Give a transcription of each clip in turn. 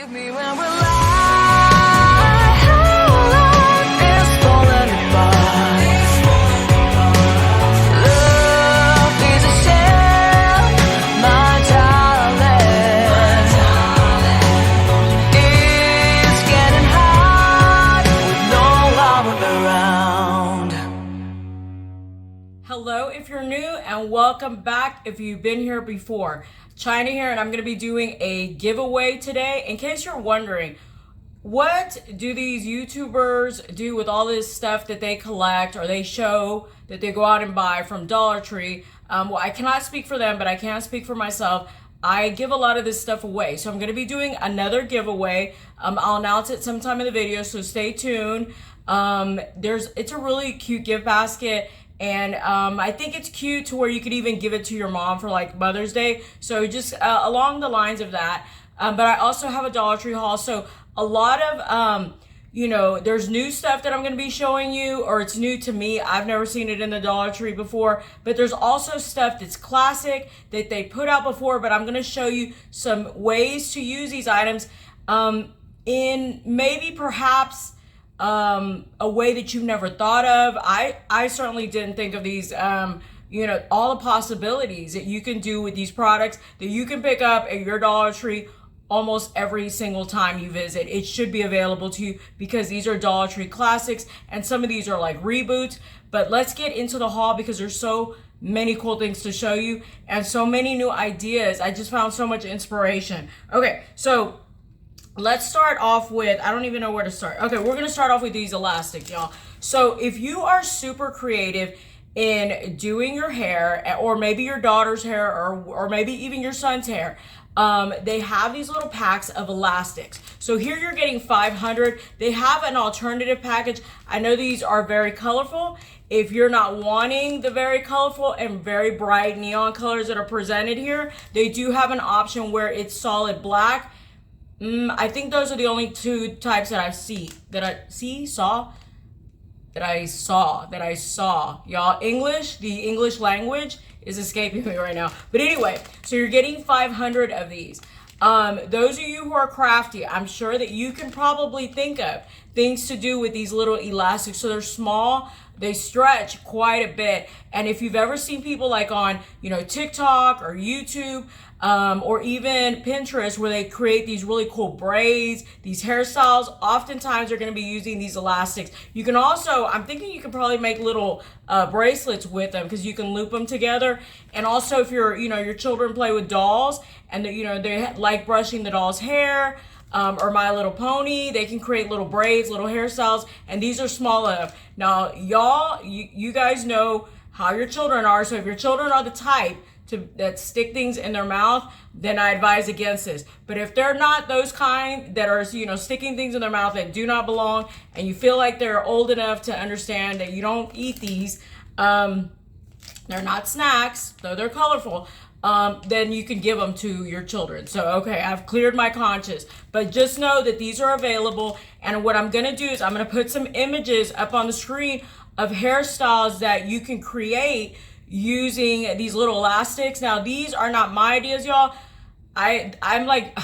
Leave me when we're live. It's falling apart. Love is a shell, my darling. It's getting hard with no love around. Hello if you're new, and welcome back if you've been here before. China here, and I'm going to be doing a giveaway today. In case you're wondering, what do these YouTubers do with all this stuff that they collect or they show that they go out and buy from Dollar Tree? Well, I cannot speak for them, but I can speak for myself. I give a lot of this stuff away, so I'm going to be doing another giveaway. I'll announce it sometime in the video, so stay tuned. It's a really cute gift basket. And I think it's cute to where you could even give it to your mom for like Mother's Day. So just along the lines of that. But I also have a Dollar Tree haul. So a lot of, there's new stuff that I'm going to be showing you, or it's new to me. I've never seen it in the Dollar Tree before. But there's also stuff that's classic that they put out before. But I'm going to show you some ways to use these items in maybe perhaps a way that you've never thought of. I certainly didn't think of these, all the possibilities that you can do with these products that you can pick up at your Dollar Tree almost every single time you visit. It should be available to you because these are Dollar Tree classics, and some of these are like reboots. But let's get into the haul because there's so many cool things to show you and so many new ideas. I just found so much inspiration. Okay, so let's start off with, I don't even know where to start. Okay, we're going to start off with these elastics, y'all. So if you are super creative in doing your hair, or maybe your daughter's hair, or maybe even your son's hair, they have these little packs of elastics. So here you're getting 500. They have an alternative package. I know these are very colorful. If you're not wanting the very colorful and very bright neon colors that are presented here, they do have an option where it's solid black. I think those are the only two types that I saw. Y'all, the English language is escaping me right now. But anyway, so you're getting 500 of these. Those of you who are crafty, I'm sure that you can probably think of things to do with these little elastics. So they're small, they stretch quite a bit. And if you've ever seen people like on, TikTok or YouTube, or even Pinterest, where they create these really cool braids, these hairstyles, oftentimes they're going to be using these elastics. You can also, I'm thinking you can probably make little bracelets with them because you can loop them together. And also if your children play with dolls and they like brushing the doll's hair, or My Little Pony, they can create little braids, little hairstyles, and these are small enough. Now, y'all, you guys know how your children are, so if your children are the type that stick things in their mouth, then I advise against this. But if they're not those kind that are, sticking things in their mouth that do not belong, and you feel like they're old enough to understand that you don't eat these, they're not snacks, though they're colorful, then you can give them to your children. So, okay, I've cleared my conscience. But just know that these are available, and what I'm going to do is I'm going to put some images up on the screen of hairstyles that you can create using these little elastics. Now, these are not my ideas, y'all. I'm like,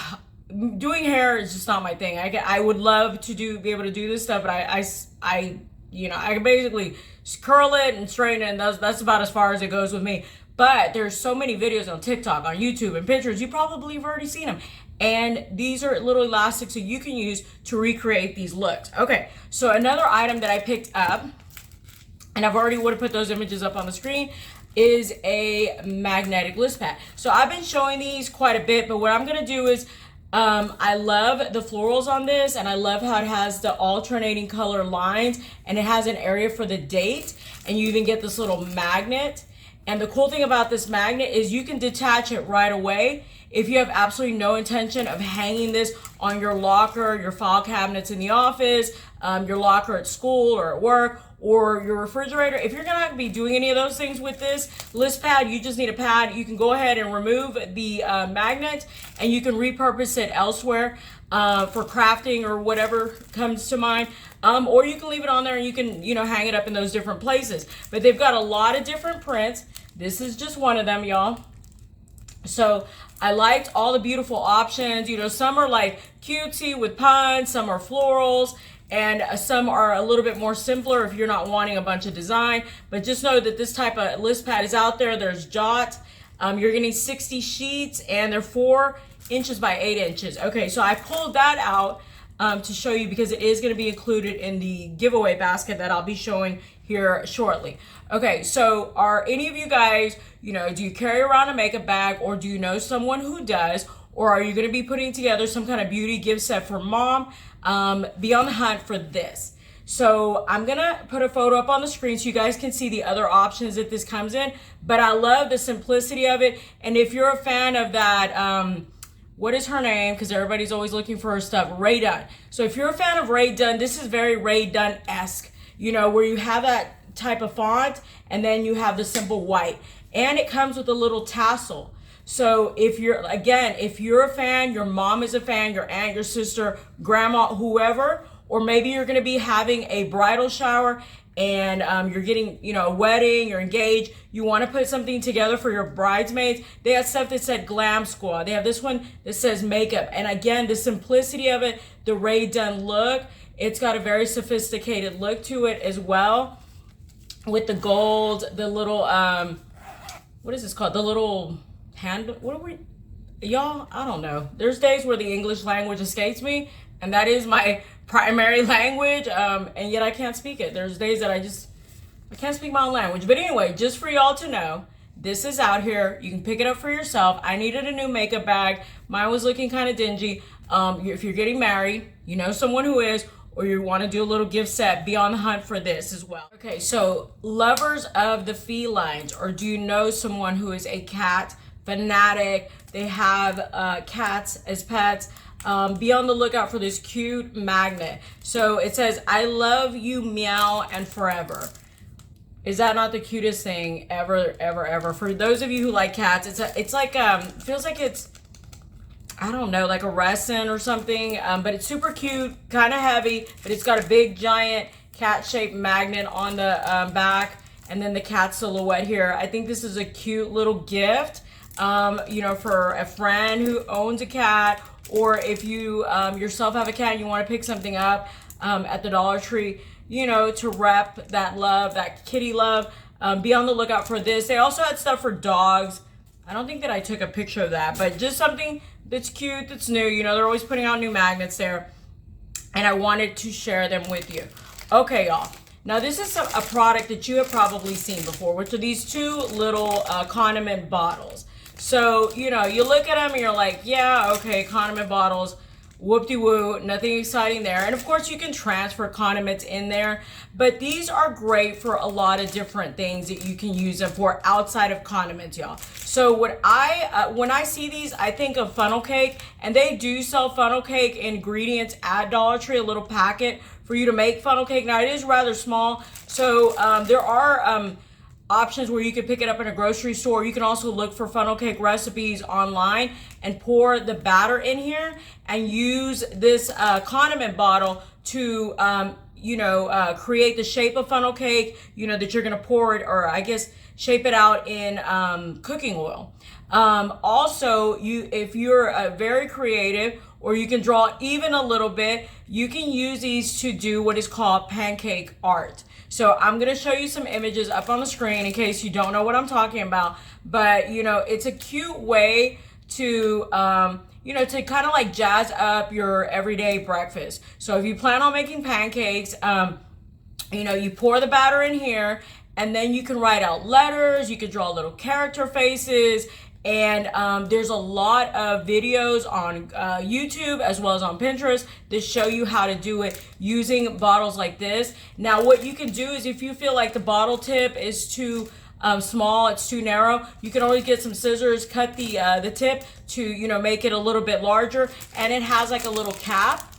doing hair is just not my thing. I would love to be able to do this stuff, but I can basically curl it and straighten it, and that's about as far as it goes with me. But there's so many videos on TikTok, on YouTube, and Pinterest. You probably have already seen them. And these are little elastics that you can use to recreate these looks. Okay, so another item that I picked up, and I've already would have put those images up on the screen, is a magnetic list pad. So I've been showing these quite a bit, but what I'm gonna do is, I love the florals on this, and I love how it has the alternating color lines, and it has an area for the date, and you even get this little magnet. And the cool thing about this magnet is you can detach it right away if you have absolutely no intention of hanging this on your locker, your file cabinets in the office, your locker at school or at work, or your refrigerator. If you're gonna be doing any of those things with this list pad, you just need a pad. You can go ahead and remove the magnet, and you can repurpose it elsewhere for crafting or whatever comes to mind. Or you can leave it on there and you can, hang it up in those different places. But they've got a lot of different prints. This is just one of them, y'all. So I liked all the beautiful options. You know, some are like cutesy with puns, some are florals, and some are a little bit more simpler if you're not wanting a bunch of design. But just know that this type of list pad is out there. There's Jot. You're getting 60 sheets, and they're 4 inches by 8 inches. Okay, so I pulled that out to show you because it is going to be included in the giveaway basket that I'll be showing here shortly. Okay, so are any of you guys, you know, do you carry around a makeup bag, or do you know someone who does? Or are you going to be putting together some kind of beauty gift set for mom? Be on the hunt for this. So I'm going to put a photo up on the screen so you guys can see the other options that this comes in. But I love the simplicity of it. And if you're a fan of that, what is her name? Because everybody's always looking for her stuff. Rae Dunn. So if you're a fan of Rae Dunn, this is very Rae Dunn-esque. You know, where you have that type of font and then you have the simple white. And it comes with a little tassel. So if you're, again, if you're a fan, your mom is a fan, your aunt, your sister, grandma, whoever, or maybe you're going to be having a bridal shower and you're getting, you know, a wedding, you're engaged, you want to put something together for your bridesmaids. They have stuff that said Glam Squad. They have this one that says makeup. And again, the simplicity of it, the Rae Dunn look, it's got a very sophisticated look to it as well. With the gold, the little, what is this called? The little hand, what are we, y'all, I don't know. There's days where the English language escapes me, and that is my primary language, and yet I can't speak it. There's days that I can't speak my own language. But anyway, just for y'all to know, this is out here. You can pick it up for yourself. I needed a new makeup bag. Mine was looking kind of dingy. If you're getting married, you know someone who is, or you want to do a little gift set, be on the hunt for this as well. Okay, so lovers of the felines, or do you know someone who is a cat fanatic? They have cats as pets. Be on the lookout for this cute magnet. So it says, I love you, meow, and forever. Is that not the cutest thing ever, ever, ever? For those of you who like cats, it's like, feels like it's, I don't know, like a resin or something, but it's super cute, kind of heavy, but it's got a big giant cat-shaped magnet on the back, and then the cat silhouette here. I think this is a cute little gift, you know, for a friend who owns a cat, or if you yourself have a cat and you want to pick something up at the Dollar Tree, you know, to rep that love, that kitty love. Be on the lookout for this. They also had stuff for dogs. I don't think that I took a picture of that, but just something that's cute, that's new. You know, they're always putting out new magnets there, and I wanted to share them with you. Okay, y'all. Now, this is a product that you have probably seen before, which are these two little condiment bottles. So, you know, you look at them and you're like, yeah, okay, condiment bottles, whoop-de-woo, nothing exciting there. And of course, you can transfer condiments in there, but these are great for a lot of different things that you can use them for outside of condiments, y'all. So what when I see these, I think of funnel cake, and they do sell funnel cake ingredients at Dollar Tree, a little packet for you to make funnel cake. Now, it is rather small, so there are options where you can pick it up in a grocery store. You can also look for funnel cake recipes online and pour the batter in here and use this condiment bottle to, you know, create the shape of funnel cake, you know, that you're going to pour it, or I guess shape it out in cooking oil. Also, if you're very creative, or you can draw even a little bit, you can use these to do what is called pancake art. So I'm going to show you some images up on the screen in case you don't know what I'm talking about. But, you know, it's a cute way to, you know, to kind of like jazz up your everyday breakfast. So if you plan on making pancakes, you know, you pour the batter in here, and then you can write out letters. You can draw little character faces. And there's a lot of videos on YouTube as well as on Pinterest that show you how to do it using bottles like this. Now, what you can do is, if you feel like the bottle tip is too small, it's too narrow, you can always get some scissors, cut the tip to, you know, make it a little bit larger. And it has like a little cap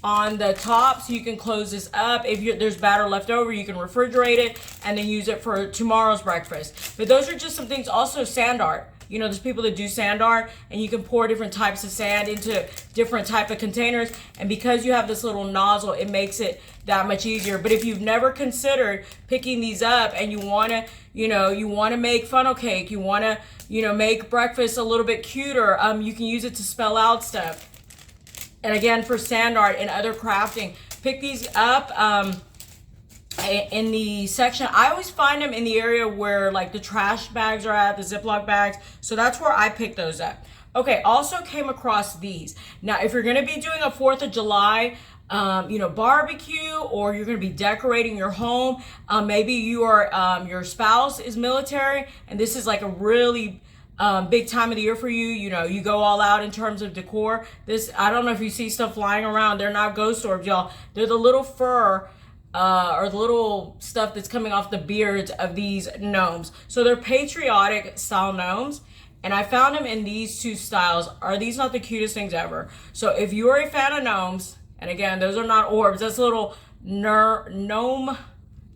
on the top, so you can close this up. If there's batter left over, you can refrigerate it and then use it for tomorrow's breakfast. But those are just some things. Also, sand art. You know, there's people that do sand art, and you can pour different types of sand into different type of containers. And because you have this little nozzle, it makes it that much easier. But if you've never considered picking these up and you want to, you know, you want to make funnel cake, you want to, you know, make breakfast a little bit cuter, you can use it to spell out stuff. And again, for sand art and other crafting, pick these up in the section. I always find them in the area where like the trash bags are at, the Ziploc bags. So that's where I pick those up. Okay, also came across these. Now, if you're gonna be doing a 4th of July, you know, barbecue, or you're going to be decorating your home. Maybe your spouse is military, and this is like a really big time of the year for you. You know, you go all out in terms of decor. This, I don't know if you see stuff flying around. They're not ghost orbs, y'all. They're the little fur or the little stuff that's coming off the beards of these gnomes. So they're patriotic style gnomes. And I found them in these two styles. Are these not the cutest things ever? So if you are a fan of gnomes, and again, those are not orbs. That's little gnome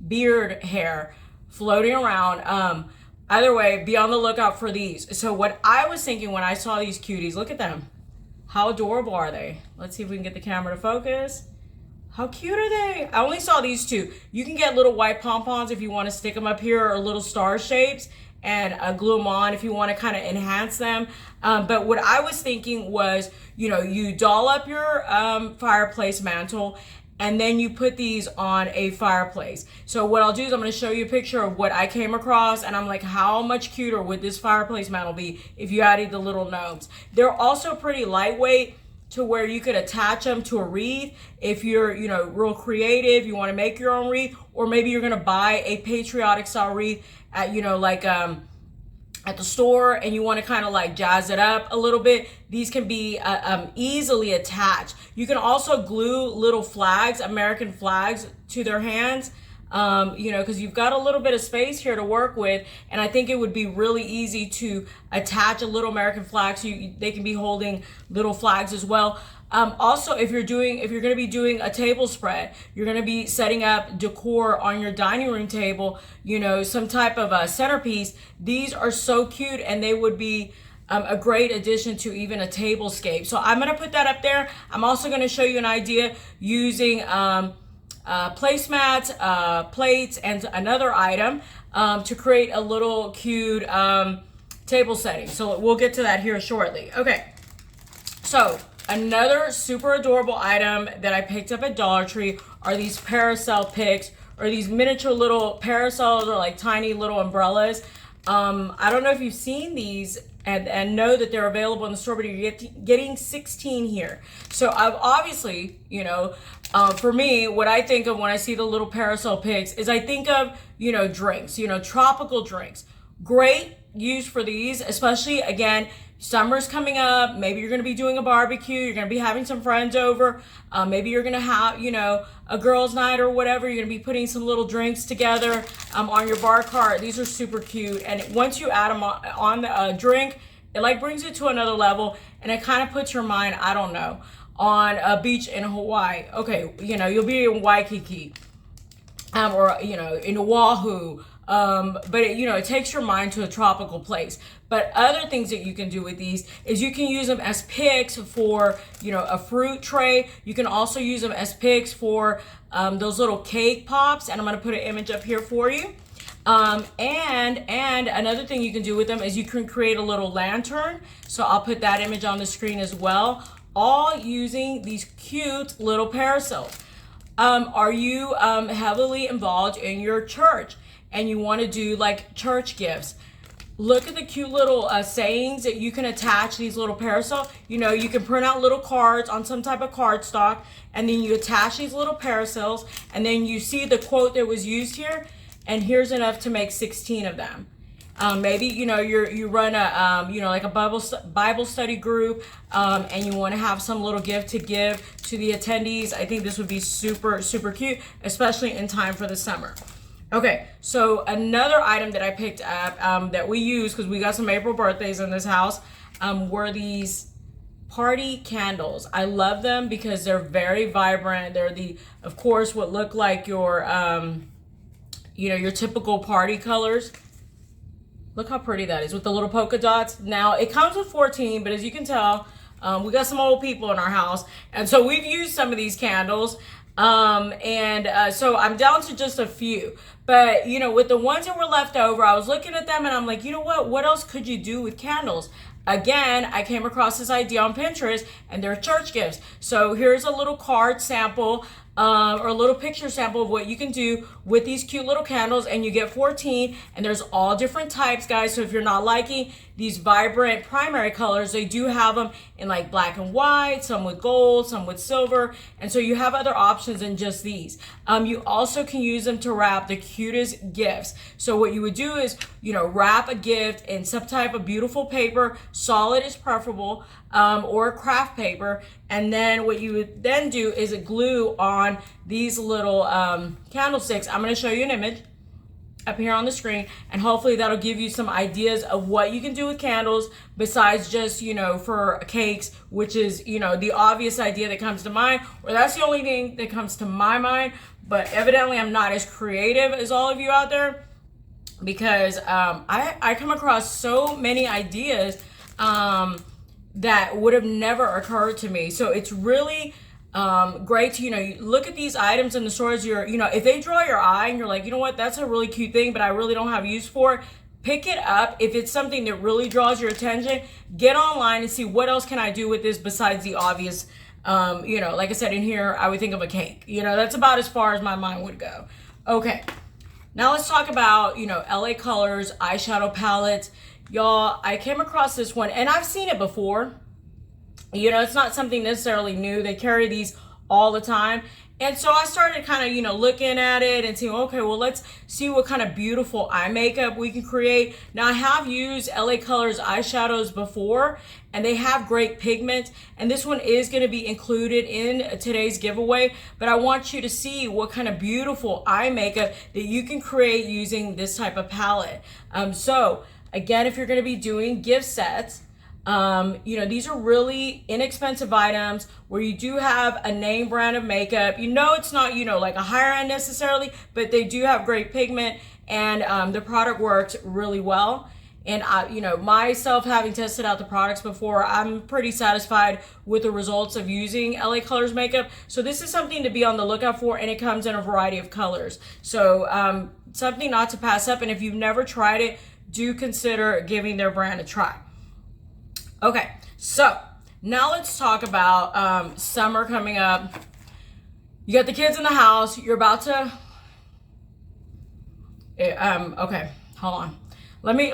beard hair floating around. Either way, be on the lookout for these. So what I was thinking when I saw these cuties, look at them. How adorable are they? Let's see if we can get the camera to focus. How cute are they? I only saw these two. You can get little white pom-poms if you want to stick them up here, or little star shapes, and glue them on if you want to kind of enhance them. But what I was thinking was, you know, you doll up your fireplace mantle, and then you put these on a fireplace. So what I'll do is I'm going to show you a picture of what I came across, and I'm like, how much cuter would this fireplace mantle be if you added the little gnomes? They're also pretty lightweight, to where you could attach them to a wreath if you're, you know, real creative, you want to make your own wreath, or maybe you're going to buy a patriotic style wreath at, you know, like at the store, and you want to kind of like jazz it up a little bit. These can be easily attached. You can also glue little flags, American flags, to their hands. You know, because you've got a little bit of space here to work with, and I think it would be really easy to attach a little American flag, so they can be holding little flags as well. Also, if you're going to be doing a table spread, you're going to be setting up decor on your dining room table, you know, some type of a centerpiece. These are so cute, and they would be a great addition to even a tablescape. So I'm going to put that up there. I'm also going to show you an idea using placemats, plates, and another item to create a little cute table setting. So we'll get to that here shortly. Okay, so another super adorable item that I picked up at Dollar Tree are these parasol picks, or these miniature little parasols, or like tiny little umbrellas. I don't know if you've seen these and know that they're available in the store, but you're getting 16 here. So I've obviously, you know, for me, what I think of when I see the little parasol picks is I think of, you know, drinks, you know, tropical drinks. Great use for these, especially, again, summer's coming up. Maybe you're going to be doing a barbecue. You're going to be having some friends over. Maybe you're going to have, you know, a girls' night or whatever. You're going to be putting some little drinks together on your bar cart. These are super cute. And once you add them on the drink, it like brings it to another level. And it kind of puts your mind, I don't know, on a beach in Hawaii. Okay, you know, you'll be in Waikiki or, you know, in Oahu. But it, you know, it takes your mind to a tropical place. But other things that you can do with these is you can use them as picks for, you know, a fruit tray. You can also use them as picks for those little cake pops. And I'm going to put an image up here for you. And another thing you can do with them is you can create a little lantern. So I'll put that image on the screen as well, all using these cute little parasols. Are you heavily involved in your church and you want to do like church gifts? Look at the cute little sayings that you can attach these little parasols. You know, you can print out little cards on some type of cardstock, and then you attach these little parasols, and then you see the quote that was used here, and here's enough to make 16 of them. Maybe, you know, you run a, you know, like a Bible study group, and you want to have some little gift to give to the attendees. I think this would be super, super cute, especially in time for the summer. Okay, so another item that I picked up that we use, because we got some April birthdays in this house, were these party candles. I love them because they're very vibrant. They're of course, what look like your, you know, your typical party colors. Look how pretty that is with the little polka dots. Now, it comes with 14, but as you can tell, we got some old people in our house. And so we've used some of these candles. So I'm down to just a few. But, you know, with the ones that were left over, I was looking at them and I'm like, you know what else could you do with candles? Again, I came across this idea on Pinterest, and they're church gifts. So here's a little card sample, or a little picture sample of what you can do with these cute little candles, and you get 14, and there's all different types, guys. So if you're not liking these vibrant primary colors, they do have them in like black and white, some with gold, some with silver, and so you have other options than just these. You also can use them to wrap the cutest gifts. So what you would do is, you know, wrap a gift in some type of beautiful paper, solid is preferable, or craft paper, and then what you would then do is glue on these little candlesticks. I'm going to show you an image up here on the screen, and hopefully that'll give you some ideas of what you can do with candles besides just, you know, for cakes, which is, you know, the obvious idea that comes to mind, or that's the only thing that comes to my mind. But evidently I'm not as creative as all of you out there, because I come across so many ideas that would have never occurred to me. So it's really great to, you know, you look at these items in the stores. You know, if they draw your eye and you're like, you know what, that's a really cute thing, but I really don't have use for it, pick it up. If it's something that really draws your attention, get online and see what else can I do with this besides the obvious. You know, like I said, in here, I would think of a cake. You know, that's about as far as my mind would go. Okay, now let's talk about, you know, LA Colors eyeshadow palettes. Y'all, I came across this one, and I've seen it before. You know, it's not something necessarily new. They carry these all the time. And so I started kind of, you know, looking at it and saying, okay, well, let's see what kind of beautiful eye makeup we can create. Now, I have used LA Colors eyeshadows before, and they have great pigment. And this one is going to be included in today's giveaway. But I want you to see what kind of beautiful eye makeup that you can create using this type of palette. So, again, if you're going to be doing gift sets, you know, these are really inexpensive items where you do have a name brand of makeup. You know, it's not, you know, like a higher end necessarily, but they do have great pigment, and the product works really well. And you know, myself having tested out the products before, I'm pretty satisfied with the results of using LA Colors makeup. So this is something to be on the lookout for, and it comes in a variety of colors. So something not to pass up. And if you've never tried it, do consider giving their brand a try. Okay, so now let's talk about summer coming up. You got the kids in the house. You're about to. Okay, hold on. Let me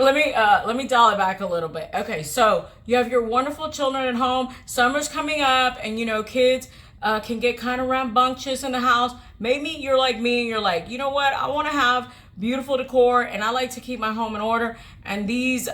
dial it back a little bit. Okay, so you have your wonderful children at home. Summer's coming up, and you know, kids can get kind of rambunctious in the house. Maybe you're like me and you're like, you know what? I want to have beautiful decor, and I like to keep my home in order. And these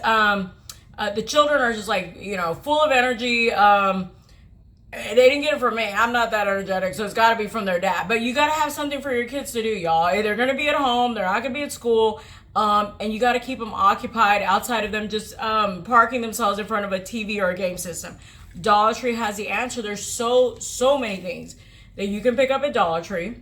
the children are just like, you know, full of energy. They didn't get it from me. I'm not that energetic, so it's got to be from their dad. But you got to have something for your kids to do, y'all. They're going to be at home. They're not going to be at school. And you got to keep them occupied outside of them just parking themselves in front of a TV or a game system. Dollar Tree has the answer. There's so many things that you can pick up at Dollar Tree,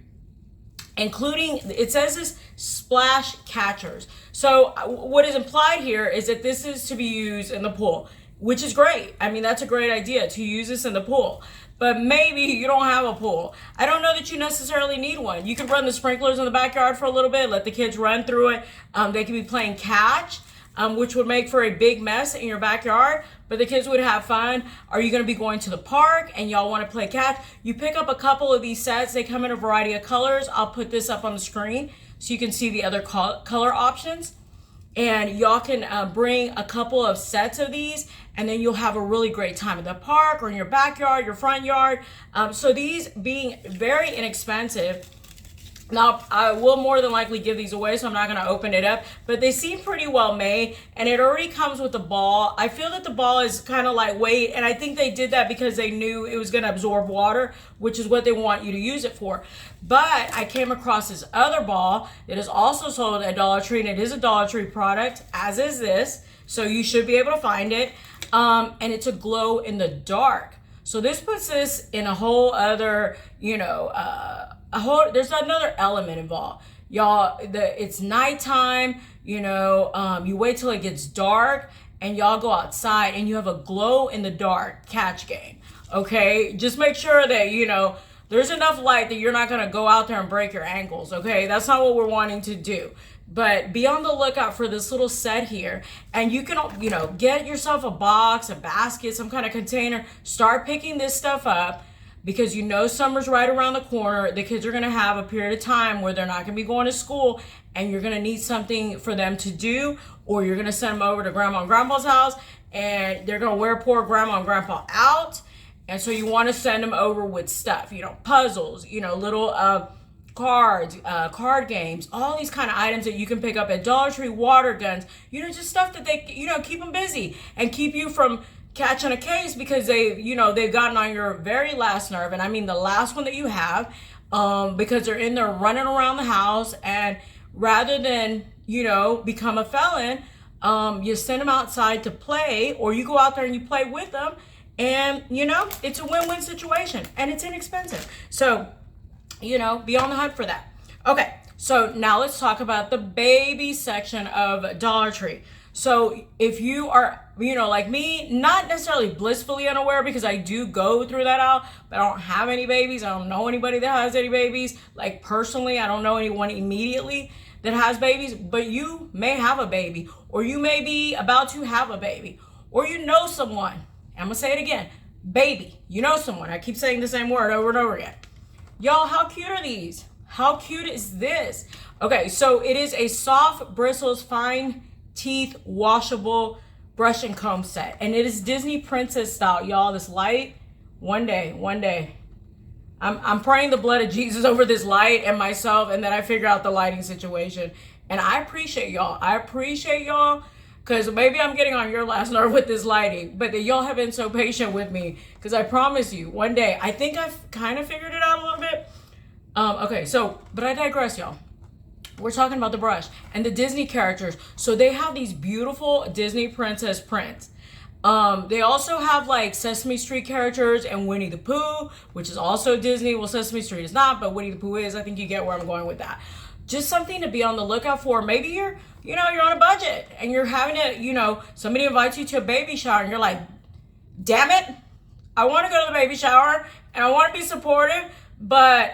including, it says this, splash catchers. So what is implied here is that this is to be used in the pool, which is great. I mean, that's a great idea to use this in the pool. But maybe you don't have a pool. I don't know that you necessarily need one. You can run the sprinklers in the backyard for a little bit, let the kids run through it. They could be playing catch, which would make for a big mess in your backyard, but the kids would have fun. Are you going to be going to the park and y'all want to play catch? You pick up a couple of these sets. They come in a variety of colors. I'll put this up on the screen so you can see the other color options. And y'all can bring a couple of sets of these, and then you'll have a really great time in the park or in your backyard, your front yard. So these being very inexpensive, now I will more than likely give these away, so I'm not going to open it up, but they seem pretty well made, and it already comes with a ball. I feel that the ball is kind of lightweight, and I think they did that because they knew it was going to absorb water, which is what they want you to use it for. But I came across this other ball that is also sold at Dollar Tree, and it is a Dollar Tree product, as is this, so you should be able to find it, and it's a glow in the dark. So this puts this in a whole other, you know, there's another element involved. Y'all, it's nighttime, you know, you wait till it gets dark and y'all go outside and you have a glow in the dark catch game. Okay, just make sure that, you know, there's enough light that you're not going to go out there and break your ankles. Okay, that's not what we're wanting to do. But be on the lookout for this little set here, and you can, you know, get yourself a box, a basket, some kind of container. Start picking this stuff up, because you know summer's right around the corner. The kids are going to have a period of time where they're not going to be going to school, and you're going to need something for them to do, or you're going to send them over to grandma and grandpa's house and they're going to wear poor grandma and grandpa out. And so you want to send them over with stuff, you know, puzzles, you know, little cards, card games, all these kind of items that you can pick up at Dollar Tree, water guns, you know, just stuff that they, you know, keep them busy and keep you from catching a case, because they, you know, they've gotten on your very last nerve. And I mean the last one that you have, because they're in there running around the house, and rather than, you know, become a felon, you send them outside to play, or you go out there and you play with them, and, you know, it's a win-win situation, and it's inexpensive. So, you know, be on the hunt for that. Okay, so now let's talk about the baby section of Dollar Tree. So if you are, you know, like me, not necessarily blissfully unaware, because I do go through that out, but I don't have any babies. I don't know anybody that has any babies. Like personally, I don't know anyone immediately that has babies, but you may have a baby, or you may be about to have a baby, or you know someone. I'm gonna say it again, baby, you know someone. I keep saying the same word over and over again. Y'all, how cute are these? How cute is this? Okay, so it is a soft bristles, fine teeth, washable brush and comb set. And it is Disney princess style, y'all. This light, one day. I'm praying the blood of Jesus over this light and myself, and then I figure out the lighting situation. And I appreciate y'all. Because maybe I'm getting on your last nerve with this lighting, but that y'all have been so patient with me, because I promise you, one day, I think I've kind of figured it out a little bit. Okay, so, but I digress, y'all. We're talking about the brush and the Disney characters. So they have these beautiful Disney princess prints. They also have like Sesame Street characters and Winnie the Pooh, which is also Disney. Well, Sesame Street is not, but Winnie the Pooh is. I think you get where I'm going with that. Just something to be on the lookout for. Maybe you're on a budget and you're having to, you know, somebody invites you to a baby shower and you're like, damn it, I want to go to the baby shower and I want to be supportive, but,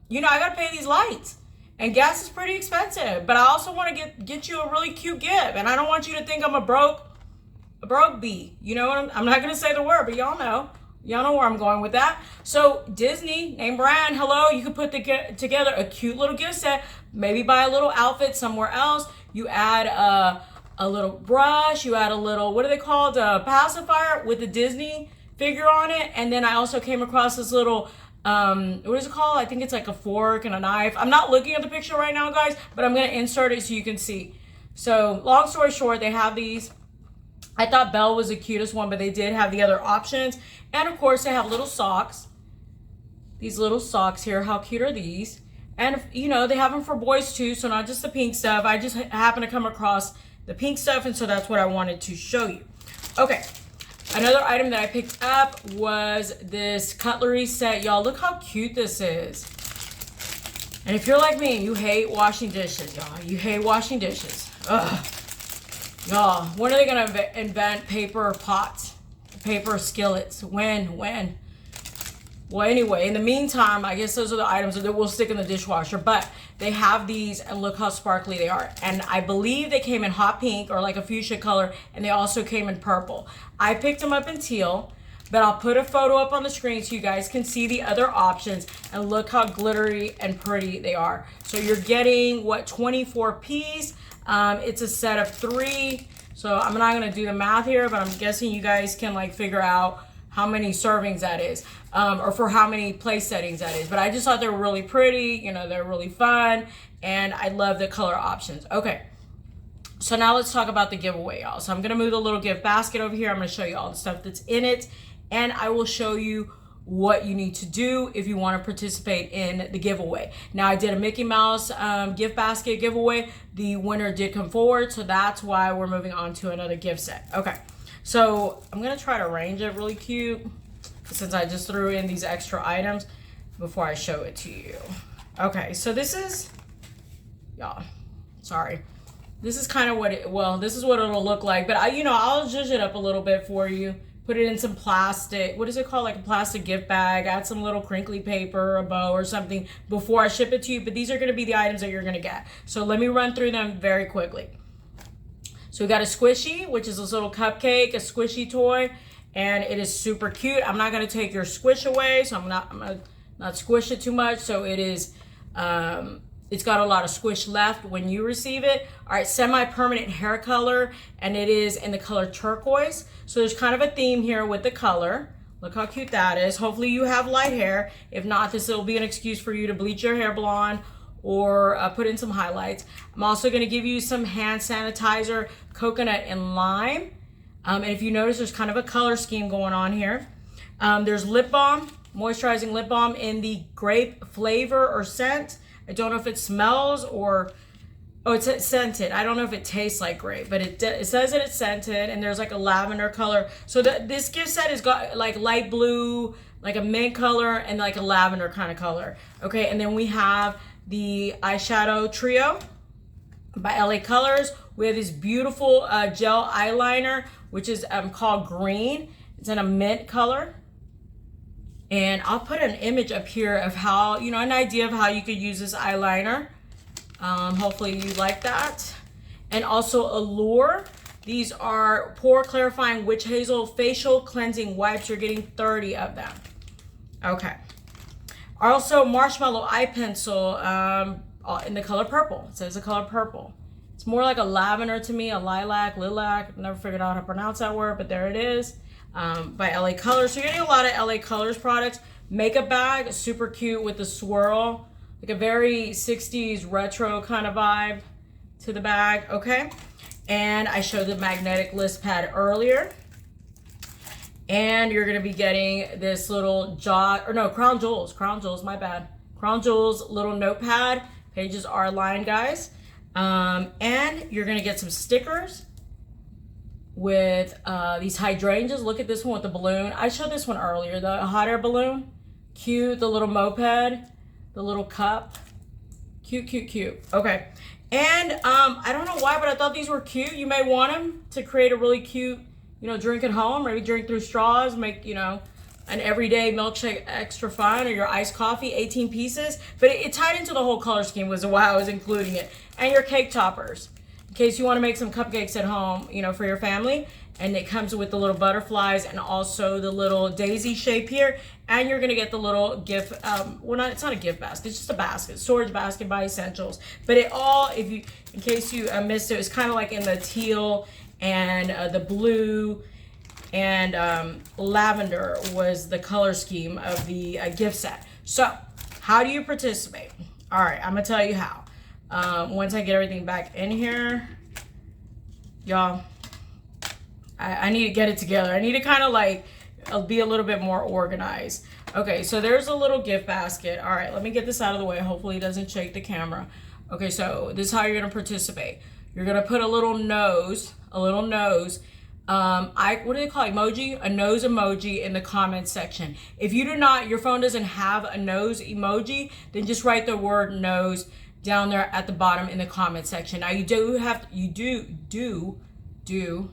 you know, I got to pay these lights and gas is pretty expensive, but I also want to get you a really cute gift. And I don't want you to think I'm a broke bee. You know what I'm not going to say the word, but y'all know where I'm going with that. So Disney, name brand, hello, you could put together a cute little gift set, maybe buy a little outfit somewhere else. You add a little brush, you add a little, what are they called? A pacifier with a Disney figure on it. And then I also came across this little, what is it called? I think it's like a fork and a knife. I'm not looking at the picture right now, guys, but I'm going to insert it so you can see. So long story short, they have these. I thought Belle was the cutest one, but they did have the other options. And of course, they have little socks. These little socks here, how cute are these? And, you know, they have them for boys too, so not just the pink stuff. I just happened to come across the pink stuff, and so that's what I wanted to show you. Okay, another item that I picked up was this cutlery set. Y'all, look how cute this is. And if you're like me and you hate washing dishes, y'all, you hate washing dishes. Ugh. Y'all, when are they going to invent paper pots, paper skillets? When? Well, anyway, in the meantime, I guess those are the items that we'll stick in the dishwasher. But they have these, and look how sparkly they are. And I believe they came in hot pink or like a fuchsia color, and they also came in purple. I picked them up in teal, but I'll put a photo up on the screen so you guys can see the other options. And look how glittery and pretty they are. So you're getting, what, 24 piece. It's a set of 3. So I'm not going to do the math here, but I'm guessing you guys can like figure out how many servings that is, or for how many place settings that is. But I just thought they were really pretty, you know, they're really fun, and I love the color options. Okay, so now let's talk about the giveaway, y'all. So I'm gonna move the little gift basket over here. I'm gonna show you all the stuff that's in it, and I will show you what you need to do if you want to participate in the giveaway. Now, I did a Mickey Mouse gift basket giveaway. The winner did come forward, so that's why we're moving on to another gift set. Okay. So I'm going to try to arrange it really cute since I just threw in these extra items before I show it to you. Okay, so this is y'all. Sorry. This is kind of what it, well, this is what it'll look like. But I'll zhuzh it up a little bit for you. Put it in some plastic, what is it called? Like a plastic gift bag. Add some little crinkly paper, a bow or something before I ship it to you. But these are going to be the items that you're going to get. So let me run through them very quickly. So we got a squishy, which is this little cupcake, a squishy toy. And it is super cute. I'm not going to take your squish away. So I'm going to not squish it too much. So it is, it's got a lot of squish left when you receive it. All right, semi-permanent hair color, and it is in the color turquoise. So there's kind of a theme here with the color. Look how cute that is. Hopefully you have light hair. If not, this will be an excuse for you to bleach your hair blonde or put in some highlights. I'm also gonna give you some hand sanitizer, coconut and lime. And if you notice, there's kind of a color scheme going on here. There's lip balm, moisturizing lip balm in the grape flavor or scent. I don't know if it smells or, oh, it's scented. I don't know if it tastes like grape, but it says that it's scented, and there's like a lavender color. So this gift set has got like light blue, like a mint color, and like a lavender kind of color. Okay, and then we have the eyeshadow trio by LA Colors. We have this beautiful gel eyeliner, which is called Green. It's in a mint color. And I'll put an image up here of how, an idea of how you could use this eyeliner. Hopefully you like that. And also Allure. These are pore clarifying witch hazel facial cleansing wipes. You're getting 30 of them. Okay. Also Marshmallow Eye Pencil in the color purple. It says the color purple. It's more like a lavender to me, a lilac. Never figured out how to pronounce that word, but there it is. By LA Colors. So you're getting a lot of LA Colors products. Makeup bag, super cute with the swirl. Like a very 60s retro kind of vibe to the bag, okay? And I showed the magnetic list pad earlier. And you're gonna be getting this little Crown Jewels, my bad. Crown Jewels little notepad. Pages are lined, guys. And you're gonna get some stickers with these hydrangeas. Look at this one with the balloon. I showed this one earlier, the hot air balloon. Cute, the little moped, the little cup. Cute. Okay, and I don't know why, but I thought these were cute. You may want them to create a really cute, drink at home. Maybe drink through straws, make, an everyday milkshake extra fun, or your iced coffee, 18 pieces. But it tied into the whole color scheme was why I was including it. And your cake toppers, in case you want to make some cupcakes at home, for your family. And it comes with the little butterflies and also the little daisy shape here. And you're going to get the little gift, it's not a gift basket, it's just a basket, storage basket by Essentials. But it all, in case you missed it, it's kind of like in the teal and the blue and lavender was the color scheme of the gift set. So how do you participate? All right, I'm going to tell you how. Once I get everything back in here, y'all, I need to get it together. I need to kind of like be a little bit more organized. Okay, so there's a little gift basket. All right, let me get this out of the way. Hopefully it doesn't shake the camera. Okay, so this is how you're gonna participate. You're gonna put a little nose. What do they call emoji? A nose emoji in the comments section. If you do not, your phone doesn't have a nose emoji, then just write the word nose down there at the bottom in the comment section. Now you do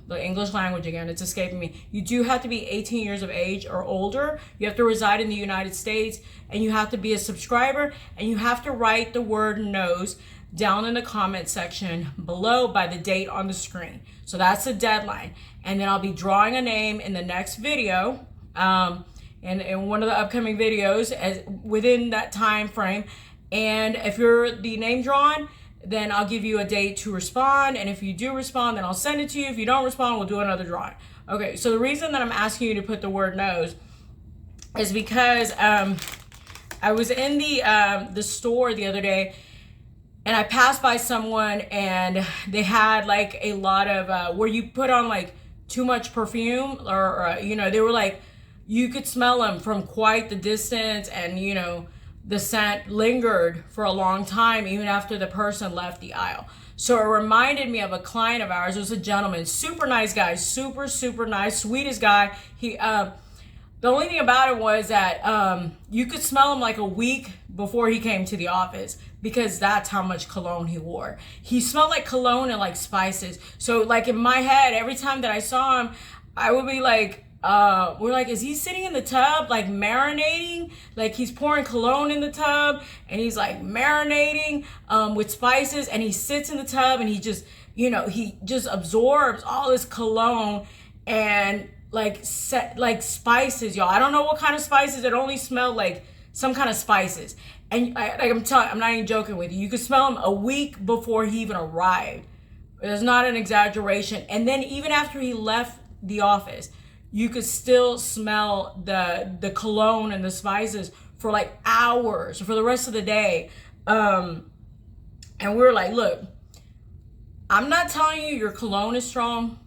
the English language again, it's escaping me. You do have to be 18 years of age or older. You have to reside in the United States, and you have to be a subscriber, and you have to write the word nose down in the comment section below by the date on the screen. So that's the deadline. And then I'll be drawing a name in the next video, and in one of the upcoming videos within that time frame. And if you're the name drawn, then I'll give you a date to respond. And if you do respond, then I'll send it to you. If you don't respond, we'll do another drawing. Okay, so the reason that I'm asking you to put the word nose is because I was in the store the other day, and I passed by someone, and they had like a lot of where you put on like too much perfume, or they were like, you could smell them from quite the distance, and the scent lingered for a long time even after the person left the aisle. So it reminded me of a client of ours. It was a gentleman, super nice guy, super nice, sweetest guy. He the only thing about it was that you could smell him like a week before he came to the office, because that's how much cologne he wore. He smelled like cologne and like spices. So like in my head, every time that I saw him, I would be like, we're like, is he sitting in the tub like marinating? Like he's pouring cologne in the tub and he's like marinating with spices, and he sits in the tub and he just, you know, he just absorbs all this cologne and like spices, y'all. I don't know what kind of spices. It only smelled like some kind of spices. And I'm not even joking with you. You could smell him a week before he even arrived. There's not an exaggeration. And then even after he left the office, you could still smell the cologne and the spices for like hours, for the rest of the day. And we were like, look, I'm not telling you your cologne is strong.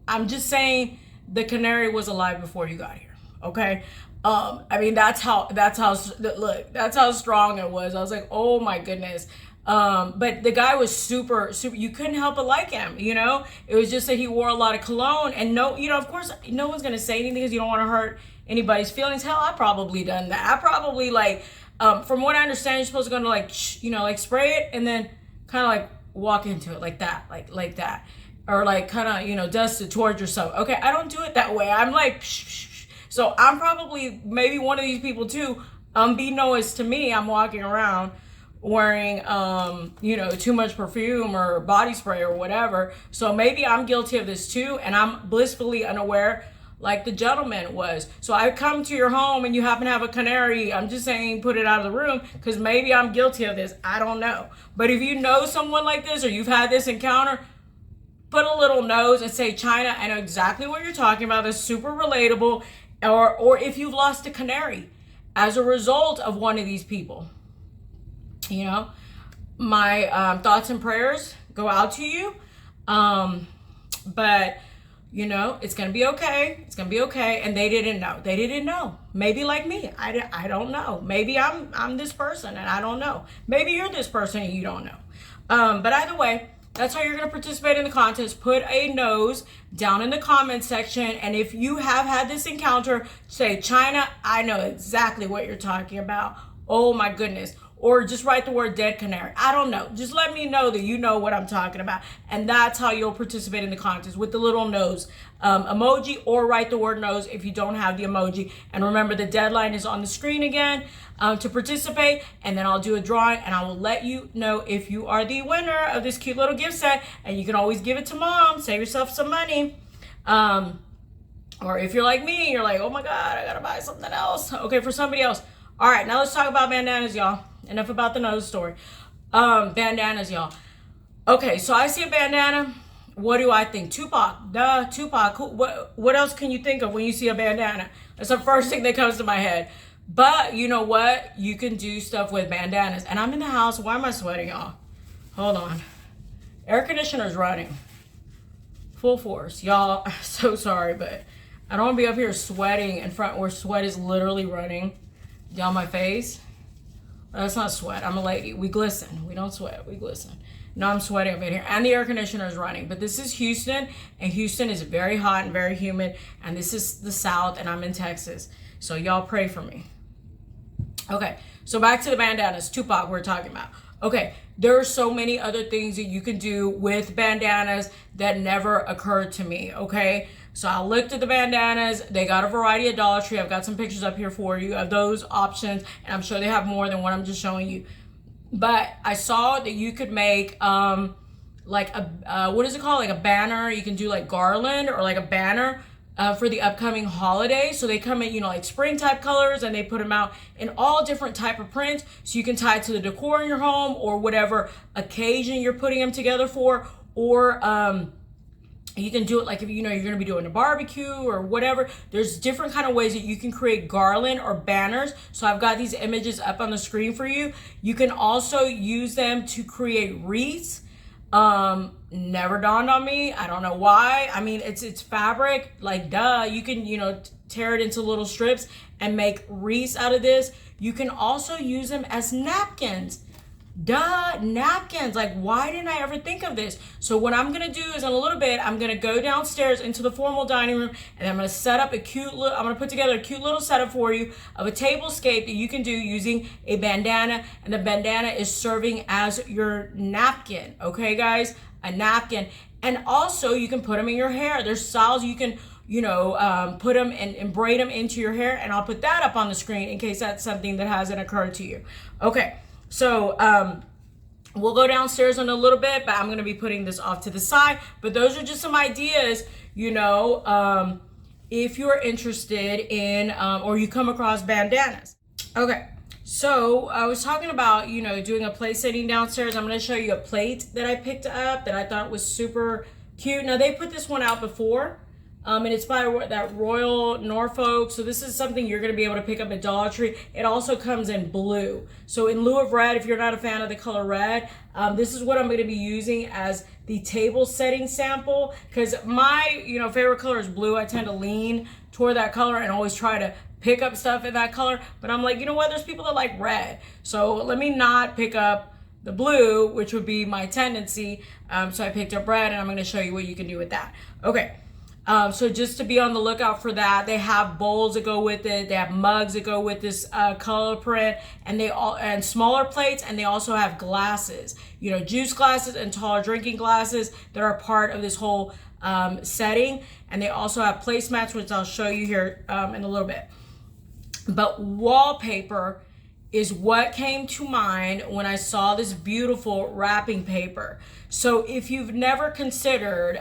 I'm just saying the Canary was alive before you got here. Okay. I mean, that's how strong it was. I was like, oh my goodness. But the guy was super, you couldn't help but like him, you know? It was just that he wore a lot of cologne, and no, you know, of course, no one's going to say anything because you don't want to hurt anybody's feelings. Hell, I probably done that. I probably like, from what I understand, you're supposed to go to like, you know, like spray it and then kind of like walk into it like that, like that. Or like kind of, you know, dust it towards yourself. Okay, I don't do it that way. I'm like, psh, psh, psh. So I'm probably maybe one of these people too. Unbeknownst to me, I'm walking around wearing, you know, too much perfume or body spray or whatever. So maybe I'm guilty of this too, and I'm blissfully unaware like the gentleman was. So I come to your home and you happen to have a Canary. I'm just saying, put it out of the room, because maybe I'm guilty of this. I don't know. But if you know someone like this or you've had this encounter, put a little nose and say, China, I know exactly what you're talking about. That's super relatable. Or if you've lost a Canary as a result of one of these people, you know, my thoughts and prayers go out to you. But you know, it's gonna be okay. It's gonna be okay. And they didn't know. They didn't know. Maybe like me. I don't know. Maybe I'm this person and I don't know. Maybe you're this person and you don't know. But either way, that's how you're going to participate in the contest. Put a nose down in the comment section. And if you have had this encounter, say, China, I know exactly what you're talking about. Oh my goodness. Or just write the word dead canary. I don't know. Just let me know that you know what I'm talking about. And that's how you'll participate in the contest, with the little nose emoji, or write the word nose if you don't have the emoji. And remember, the deadline is on the screen again to participate. And then I'll do a drawing and I will let you know if you are the winner of this cute little gift set. And you can always give it to mom. Save yourself some money. Or if you're like me, you're like, oh my God, I gotta buy something else. Okay, for somebody else. All right, now let's talk about bandanas, y'all. Enough about the nose story. Bandanas, y'all. Okay, so I see a bandana. What do I think? Tupac. Duh, Tupac. What else can you think of when you see a bandana? That's the first thing that comes to my head. But you know what? You can do stuff with bandanas. And I'm in the house. Why am I sweating, y'all? Hold on. Air conditioner's running. Full force. Y'all, I'm so sorry, but I don't want to be up here sweating in front where sweat is literally running down my face. That's not sweat. I'm a lady. We glisten. We don't sweat. We glisten. No, I'm sweating up in here. And the air conditioner is running. But this is Houston. And Houston is very hot and very humid. And this is the South. And I'm in Texas. So y'all pray for me. Okay. So back to the bandanas. Tupac we're talking about. Okay. There are so many other things that you can do with bandanas that never occurred to me. Okay. So I looked at the bandanas. They got a variety at Dollar Tree. I've got some pictures up here for you of those options. And I'm sure they have more than what I'm just showing you. But I saw that you could make like a, what is it called? Like a banner. You can do like garland or like a banner for the upcoming holiday. So they come in, you know, like spring type colors, and they put them out in all different type of prints. So you can tie it to the decor in your home or whatever occasion you're putting them together for. Or you can do it like if you know you're going to be doing a barbecue or whatever. There's different kind of ways that you can create garland or banners. So I've got these images up on the screen for you. You can also use them to create wreaths. Never dawned on me. I don't know why. I mean, it's fabric, like duh. You can, you know, tear it into little strips and make wreaths out of this. You can also use them as napkins. Duh, napkins. Like, why didn't I ever think of this? So what I'm gonna do is in a little bit, I'm gonna go downstairs into the formal dining room, and I'm gonna set up a cute little, I'm gonna put together a cute little setup for you of a tablescape that you can do using a bandana, and the bandana is serving as your napkin, okay guys? A napkin. And also you can put them in your hair. There's styles you can, put them and braid them into your hair, and I'll put that up on the screen in case that's something that hasn't occurred to you. Okay. So we'll go downstairs in a little bit, but I'm going to be putting this off to the side. But those are just some ideas, if you're interested in or you come across bandanas. Okay, so I was talking about, doing a plate setting downstairs. I'm going to show you a plate that I picked up that I thought was super cute. Now, they put this one out before. And it's by that Royal Norfolk. So this is something you're going to be able to pick up at Dollar Tree. It also comes in blue. So in lieu of red, if you're not a fan of the color red, this is what I'm going to be using as the table setting sample. Because my, favorite color is blue. I tend to lean toward that color and always try to pick up stuff in that color. But I'm like, you know what? There's people that like red. So let me not pick up the blue, which would be my tendency. So I picked up red, and I'm going to show you what you can do with that. Okay. So just to be on the lookout for that. They have bowls that go with it. They have mugs that go with this color print, and smaller plates, and they also have glasses, juice glasses and taller drinking glasses that are part of this whole setting. And they also have placemats, which I'll show you here in a little bit. But wallpaper is what came to mind when I saw this beautiful wrapping paper. So if you've never considered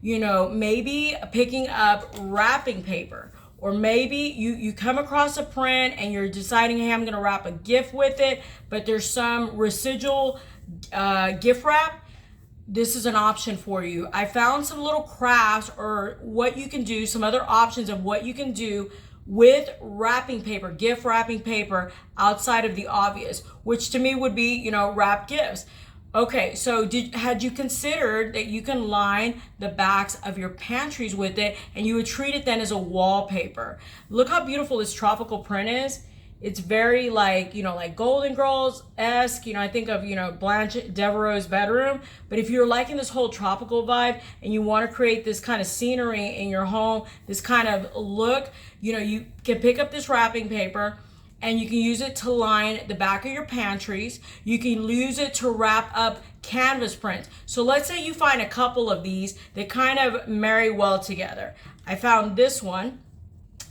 maybe picking up wrapping paper, or maybe you come across a print and you're deciding, hey, I'm going to wrap a gift with it, but there's some residual gift wrap. This is an option for you. I found some little crafts or what you can do, some other options of what you can do with wrapping paper, gift wrapping paper, outside of the obvious, which to me would be, wrap gifts. Okay, so had you considered that you can line the backs of your pantries with it, and you would treat it then as a wallpaper? Look how beautiful this tropical print is. It's very like Golden Girls-esque. I think of, Blanche Devereaux's bedroom. But if you're liking this whole tropical vibe and you want to create this kind of scenery in your home, this kind of look, you can pick up this wrapping paper, and you can use it to line the back of your pantries. You can use it to wrap up canvas prints. So let's say you find a couple of these that kind of marry well together. I found this one,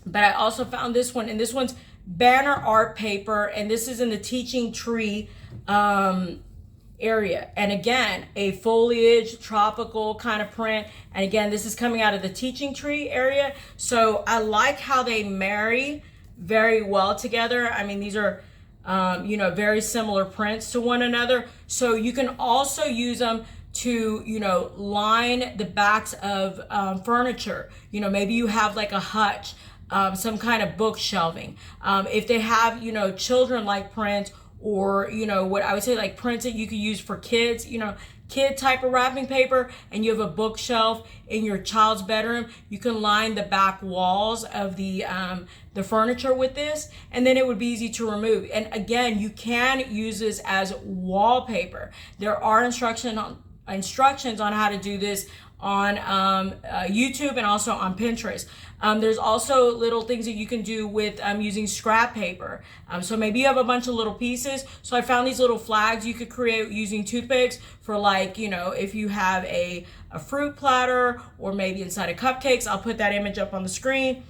but I also found this one, and this one's banner art paper, and this is in the teaching tree area. And again, a foliage, tropical kind of print. And again, this is coming out of the teaching tree area. So I like how they marry very well together. I mean, these are, very similar prints to one another. So you can also use them to, line the backs of furniture. Maybe you have like a hutch, some kind of book shelving. If they have, children-like prints, or, what I would say like prints that you could use for kids, kid type of wrapping paper, and you have a bookshelf in your child's bedroom, you can line the back walls of the furniture with this, and then it would be easy to remove. And again, you can use this as wallpaper. There are instructions on how to do this on YouTube and also on Pinterest. There's also little things that you can do with using scrap paper. So maybe you have a bunch of little pieces. So I found these little flags you could create using toothpicks for, like, if you have a fruit platter, or maybe inside of cupcakes. I'll put that image up on the screen.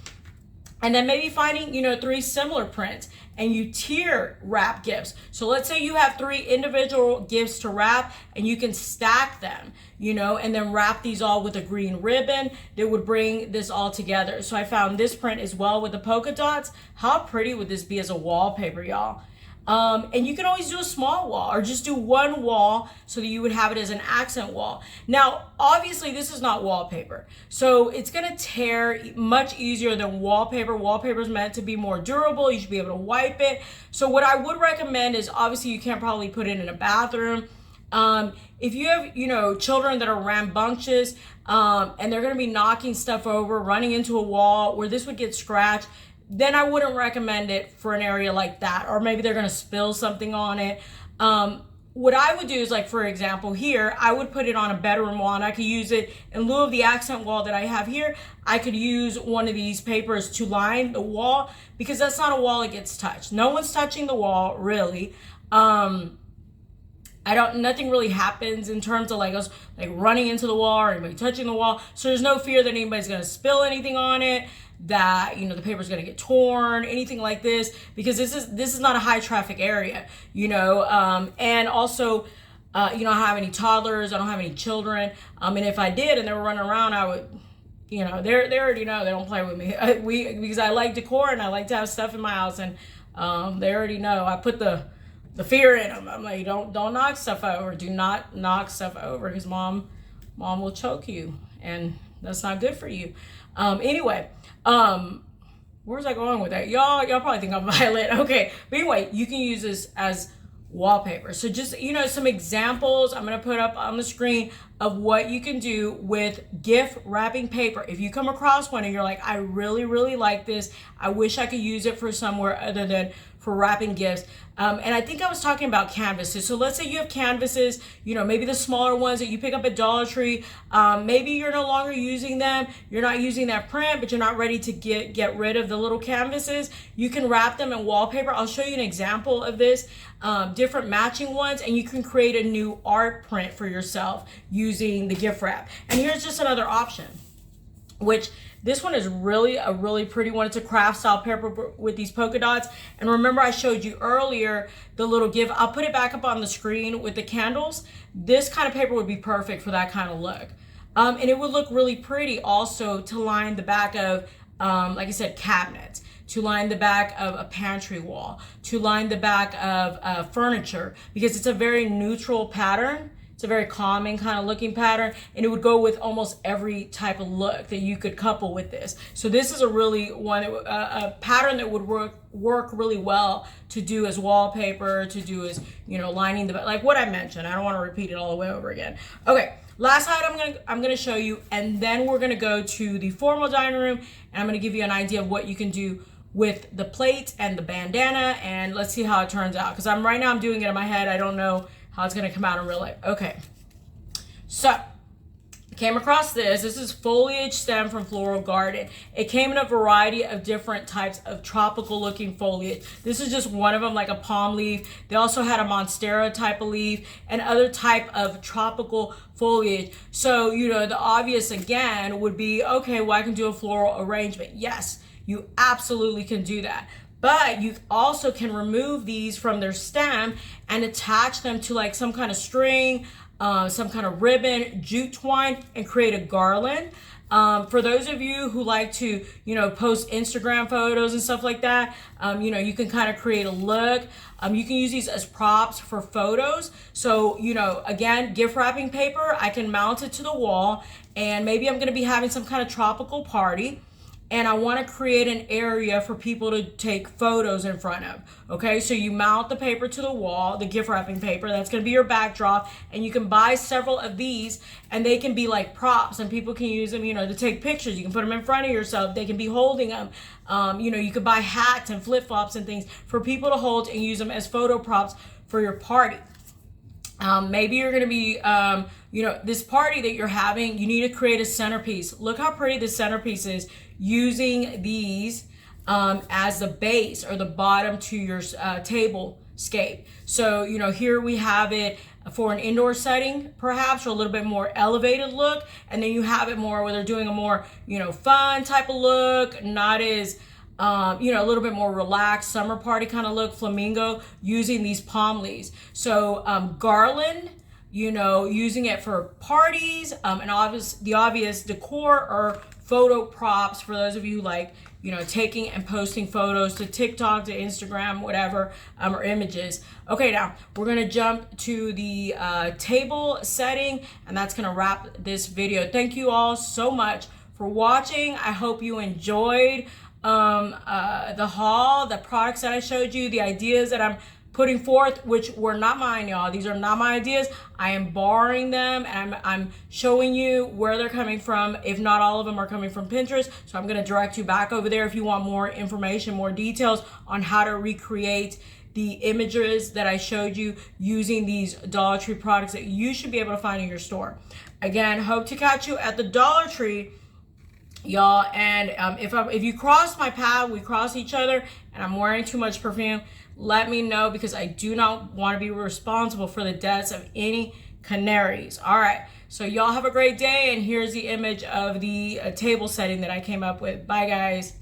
And then maybe finding, 3 similar prints, and you tier wrap gifts. So let's say you have 3 individual gifts to wrap, and you can stack them, and then wrap these all with a green ribbon that would bring this all together. So I found this print as well with the polka dots. How pretty would this be as a wallpaper, y'all? And you can always do a small wall, or just do one wall so that you would have it as an accent wall. Now, obviously this is not wallpaper, so it's gonna tear much easier than wallpaper. Wallpaper is meant to be more durable. You should be able to wipe it. So what I would recommend is, obviously you can't probably put it in a bathroom. If you have, children that are rambunctious, and they're gonna be knocking stuff over, running into a wall where this would get scratched, then I wouldn't recommend it for an area like that, or maybe they're gonna spill something on it. What I would do is, like, for example, here, I would put it on a bedroom wall, and I could use it in lieu of the accent wall that I have here. I could use one of these papers to line the wall, because that's not a wall that gets touched. No one's touching the wall, really. Nothing really happens in terms of like us like running into the wall or anybody touching the wall. So there's no fear that anybody's gonna spill anything on it, that, you know, the paper's gonna get torn, anything like this, because this is not a high traffic area, you know. And also, you know, I don't have any toddlers, I don't have any children. And if I did and they were running around, I would, you know, they already know they don't play with me. Because I like decor and I like to have stuff in my house, and they already know. I put the fear in them. I'm like, don't knock stuff over. Do not knock stuff over, because mom will choke you, and that's not good for you. Anyway, where's I going with that? Y'all probably think I'm violent. Okay, but anyway, you can use this as wallpaper. So just, you know, some examples I'm gonna put up on the screen of what you can do with gift wrapping paper. If you come across one and you're like, I really, really like this, I wish I could use it for somewhere other than for wrapping gifts. And I think I was talking about canvases. So let's say you have canvases, you know, maybe the smaller ones that you pick up at Dollar Tree. Maybe you're no longer using them. You're not using that print, but you're not ready to get rid of the little canvases. You can wrap them in wallpaper. I'll show you an example of this. Different matching ones, and you can create a new art print for yourself using the gift wrap. And here's just another option, which this one is really a really pretty one. It's a craft style paper with these polka dots. And remember, I showed you earlier the little gift. I'll put it back up on the screen with the candles. This kind of paper would be perfect for that kind of look. And it would look really pretty also to line the back of, like I said, cabinets, to line the back of a pantry wall, to line the back of furniture, because it's a very neutral pattern. It's a very calming kind of looking pattern, and it would go with almost every type of look that you could couple with this. So this is a really a pattern that would work really well to do as wallpaper, to do as, you know, lining the, like what I mentioned. I don't want to repeat it all the way over again. Okay, last item I'm gonna show you, and then we're gonna go to the formal dining room, and I'm gonna give you an idea of what you can do with the plate and the bandana, and let's see how it turns out, because right now I'm doing it in my head. I don't know how it's gonna come out in real life. Okay, so I came across this. This is Foliage Stem from Floral Garden. It came in a variety of different types of tropical looking foliage. This is just one of them, like a palm leaf. They also had a monstera type of leaf and other type of tropical foliage. So, you know, the obvious again would be, okay, well, I can do a floral arrangement. Yes, you absolutely can do that. But you also can remove these from their stem and attach them to like some kind of string, some kind of ribbon, jute twine, and create a garland. For those of you who like to, you know, post Instagram photos and stuff like that, you know, you can kind of create a look. You can use these as props for photos. So, you know, again, gift wrapping paper, I can mount it to the wall, and maybe I'm gonna be having some kind of tropical party, and I want to create an area for people to take photos in front of. Okay, so you mount the paper to the wall, the gift wrapping paper, that's going to be your backdrop, and you can buy several of these, and they can be like props, and people can use them, you know, to take pictures. You can put them in front of yourself. They can be holding them. You know, you could buy hats and flip-flops and things for people to hold and use them as photo props for your party. Maybe you're going to be, you know, this party that you're having, you need to create a centerpiece. Look how pretty the centerpiece is, using these as the base or the bottom to your table scape. So, you know, here we have it for an indoor setting, perhaps, or a little bit more elevated look. And then you have it more where they're doing a more, you know, fun type of look, not as, you know, a little bit more relaxed summer party kind of look, flamingo, using these palm leaves. So garland, you know, using it for parties, and the obvious decor or photo props for those of you who like, you know, taking and posting photos to TikTok, to Instagram, whatever, or images. Okay, now we're gonna jump to the table setting, and that's gonna wrap this video. Thank you all so much for watching. I hope you enjoyed the haul, the products that I showed you, the ideas that I'm putting forth, which were not mine, y'all. These are not my ideas. I am borrowing them, and I'm showing you where they're coming from. If not all of them are coming from Pinterest, so I'm gonna direct you back over there if you want more information, more details on how to recreate the images that I showed you using these Dollar Tree products that you should be able to find in your store. Again, hope to catch you at the Dollar Tree, y'all. And if you cross my path, we cross each other, and I'm wearing too much perfume, let me know, because I do not want to be responsible for the deaths of any canaries. All right, so y'all have a great day, and here's the image of the table setting that I came up with. Bye, guys.